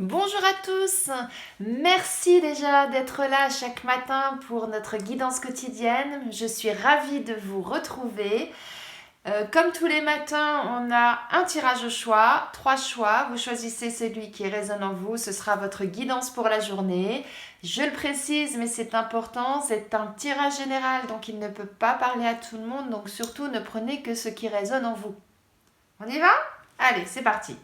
Bonjour à tous, merci déjà d'être là chaque matin pour notre guidance quotidienne. Je suis ravie de vous retrouver. Comme tous les matins, on a un tirage au choix, 3 choix. Vous choisissez celui qui résonne en vous, ce sera votre guidance pour la journée. Je le précise, mais c'est important, c'est un tirage général, donc il ne peut pas parler à tout le monde, donc surtout ne prenez que ce qui résonne en vous. On y va? Allez, c'est parti.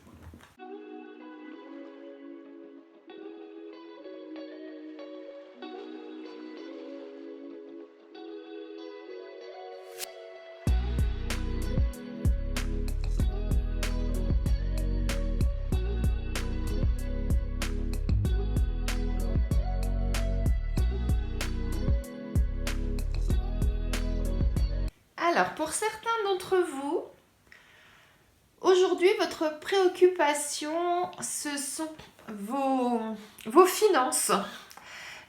Alors, pour certains d'entre vous, aujourd'hui, votre préoccupation, ce sont vos finances.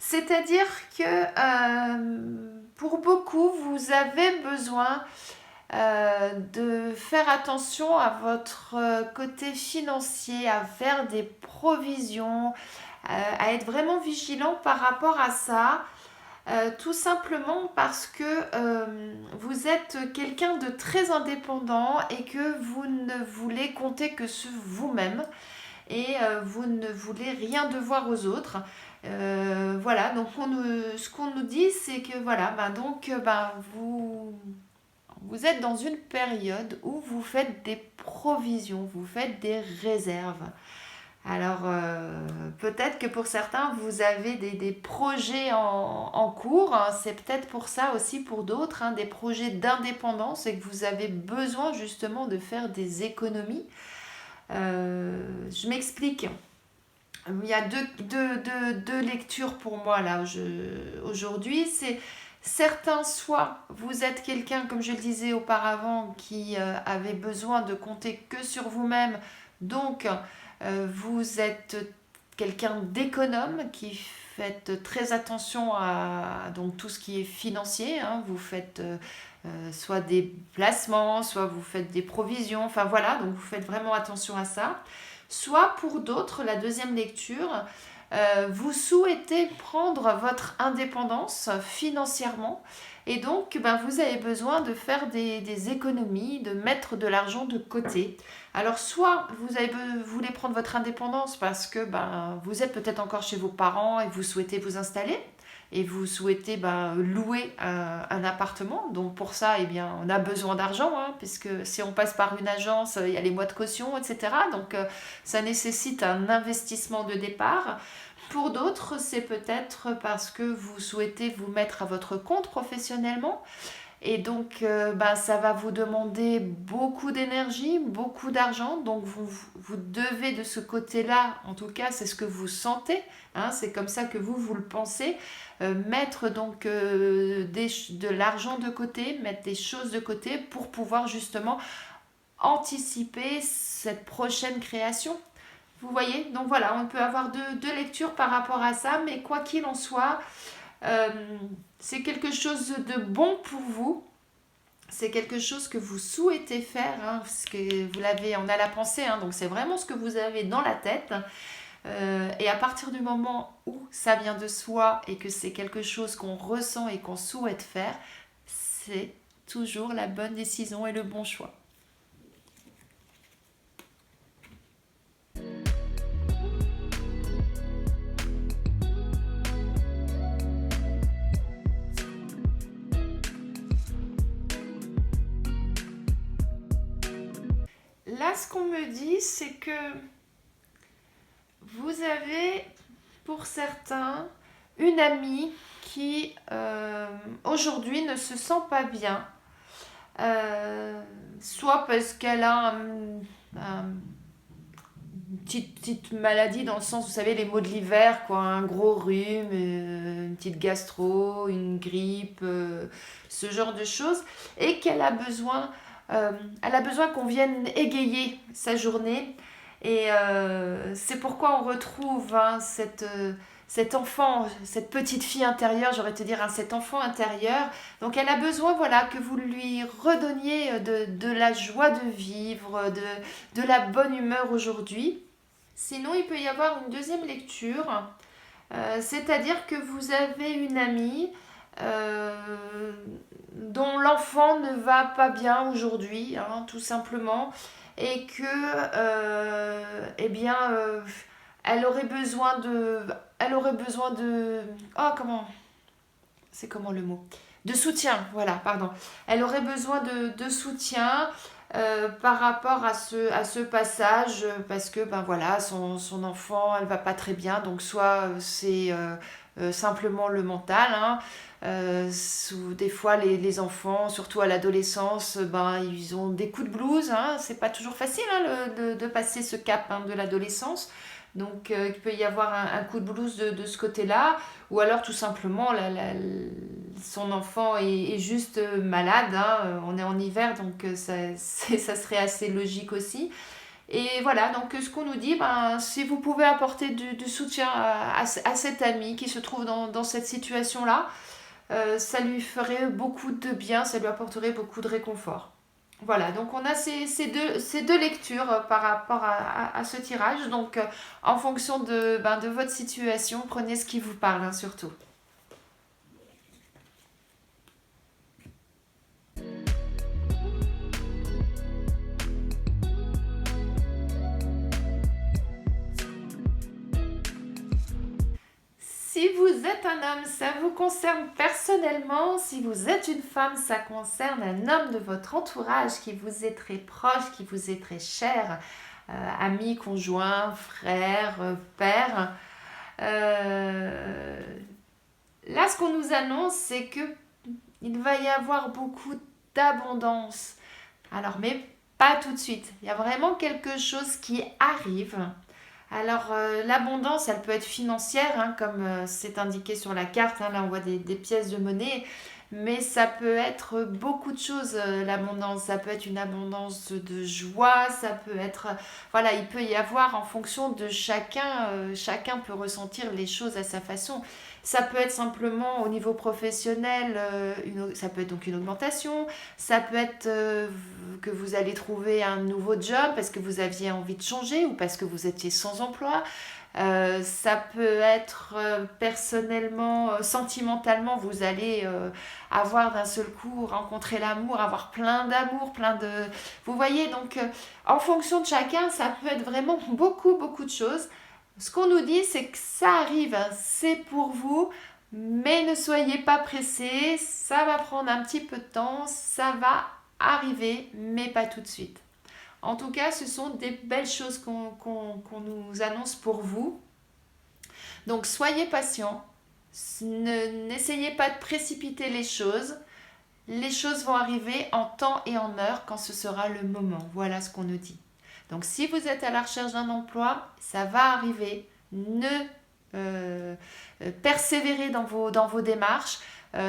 C'est-à-dire que pour beaucoup, vous avez besoin de faire attention à votre côté financier, à faire des provisions, à être vraiment vigilant par rapport à ça. Tout simplement parce que vous êtes quelqu'un de très indépendant et que vous ne voulez compter que sur vous-même et vous ne voulez rien devoir aux autres. Voilà, donc ce qu'on nous dit, c'est que voilà, vous êtes dans une période où vous faites des provisions, vous faites des réserves. Alors, peut-être que pour certains, vous avez des projets en cours. Hein. C'est peut-être pour ça aussi pour d'autres, hein, des projets d'indépendance et que vous avez besoin justement de faire des économies. Je m'explique. Il y a deux lectures pour moi là aujourd'hui. C'est certains, soit vous êtes quelqu'un, comme je le disais auparavant, qui avait besoin de compter que sur vous-même, donc vous êtes quelqu'un d'économe qui faites très attention à donc, tout ce qui est financier. Hein. Vous faites soit des placements, soit vous faites des provisions. Enfin voilà, donc vous faites vraiment attention à ça. Soit pour d'autres, la deuxième lecture, vous souhaitez prendre votre indépendance financièrement et donc vous avez besoin de faire des économies, de mettre de l'argent de côté. Alors soit vous voulez prendre votre indépendance parce que vous êtes peut-être encore chez vos parents et vous souhaitez vous installer et vous souhaitez louer un appartement. Donc pour ça, eh bien, on a besoin d'argent, hein, puisque si on passe par une agence, il y a les mois de caution, etc. Donc ça nécessite un investissement de départ. Pour d'autres, c'est peut-être parce que vous souhaitez vous mettre à votre compte professionnellement. Et donc, ça va vous demander beaucoup d'énergie, beaucoup d'argent. Donc, vous devez de ce côté-là, en tout cas, c'est ce que vous sentez. Hein, c'est comme ça que vous le pensez. Mettre donc de l'argent de côté, mettre des choses de côté pour pouvoir justement anticiper cette prochaine création. Vous voyez? Donc voilà, on peut avoir deux lectures par rapport à ça. Mais quoi qu'il en soit, euh, c'est quelque chose de bon pour vous. C'est quelque chose que vous souhaitez faire, hein, parce que on a la pensée, hein, donc c'est vraiment ce que vous avez dans la tête. Et à partir du moment où ça vient de soi et que c'est quelque chose qu'on ressent et qu'on souhaite faire, c'est toujours la bonne décision et le bon choix. Là, ce qu'on me dit, c'est que vous avez, pour certains, une amie qui aujourd'hui ne se sent pas bien. Soit parce qu'elle a une petite maladie dans le sens, vous savez, les maux de l'hiver, quoi, un gros rhume, une petite gastro, une grippe, ce genre de choses, et elle a besoin qu'on vienne égayer sa journée. Et c'est pourquoi on retrouve cet enfant, cette petite fille intérieure, j'aurais te dire, hein, cet enfant intérieur. Donc elle a besoin, voilà, que vous lui redonniez de la joie de vivre, de la bonne humeur aujourd'hui. Sinon, il peut y avoir une deuxième lecture, c'est-à-dire que vous avez une amie dont l'enfant ne va pas bien aujourd'hui, hein, tout simplement, et que, eh bien, elle aurait besoin de, elle aurait besoin de, oh comment, c'est comment le mot? De soutien, voilà, pardon. Elle aurait besoin de soutien par rapport à ce passage, parce que ben voilà, son enfant, elle va pas très bien, donc soit c'est simplement le mental, hein, des fois les enfants, surtout à l'adolescence, ben ils ont des coups de blues, hein, c'est pas toujours facile hein, de passer ce cap hein, de l'adolescence. Donc il peut y avoir un coup de blues de ce côté-là, ou alors tout simplement son enfant est juste malade, hein, on est en hiver donc ça serait assez logique aussi. Et voilà, donc ce qu'on nous dit, ben, si vous pouvez apporter du soutien à cet ami qui se trouve dans cette situation-là, ça lui ferait beaucoup de bien, ça lui apporterait beaucoup de réconfort. Voilà, donc on a ces deux lectures par rapport à ce tirage. Donc en fonction de votre situation, prenez ce qui vous parle hein, surtout. Si vous êtes un homme, ça vous concerne personnellement. Si vous êtes une femme, ça concerne un homme de votre entourage qui vous est très proche, qui vous est très cher, ami, conjoint, frère, père. Euh, Là, ce qu'on nous annonce, c'est que il va y avoir beaucoup d'abondance. Alors, mais pas tout de suite. Il y a vraiment quelque chose qui arrive. Alors, l'abondance, elle peut être financière, hein, comme c'est indiqué sur la carte. Hein, là, on voit des pièces de monnaie. Mais ça peut être beaucoup de choses, l'abondance. Ça peut être une abondance de joie. Ça peut être... voilà, il peut y avoir en fonction de chacun. Chacun peut ressentir les choses à sa façon. Ça peut être simplement au niveau professionnel. Ça peut être donc une augmentation. Ça peut être que vous allez trouver un nouveau job parce que vous aviez envie de changer ou parce que vous étiez sans emploi. Ça peut être personnellement, sentimentalement, vous allez avoir d'un seul coup rencontré l'amour, avoir plein d'amour, plein de... Vous voyez, donc en fonction de chacun, ça peut être vraiment beaucoup, beaucoup de choses. Ce qu'on nous dit, c'est que ça arrive, hein, c'est pour vous, mais ne soyez pas pressés, ça va prendre un petit peu de temps, ça va arriver, mais pas tout de suite. En tout cas, ce sont des belles choses qu'on nous annonce pour vous. Donc soyez patients, n'essayez pas de précipiter les choses. Les choses vont arriver en temps et en heure quand ce sera le moment. Voilà ce qu'on nous dit. Donc si vous êtes à la recherche d'un emploi, ça va arriver. Ne euh, persévérez dans vos démarches.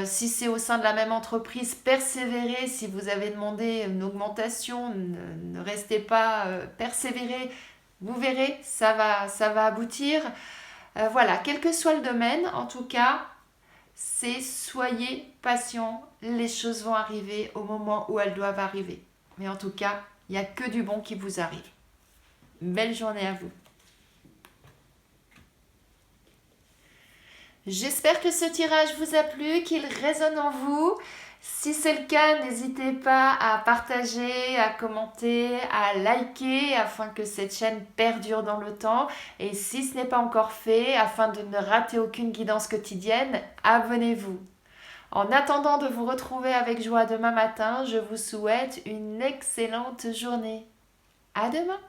Si c'est au sein de la même entreprise, persévérez. Si vous avez demandé une augmentation, ne restez pas persévérez. Vous verrez, ça va aboutir. Voilà, quel que soit le domaine, en tout cas, c'est soyez patient, les choses vont arriver au moment où elles doivent arriver. Mais en tout cas, il n'y a que du bon qui vous arrive. Belle journée à vous. J'espère que ce tirage vous a plu, qu'il résonne en vous. Si c'est le cas, n'hésitez pas à partager, à commenter, à liker afin que cette chaîne perdure dans le temps. Et si ce n'est pas encore fait, afin de ne rater aucune guidance quotidienne, abonnez-vous. En attendant de vous retrouver avec joie demain matin, je vous souhaite une excellente journée. À demain!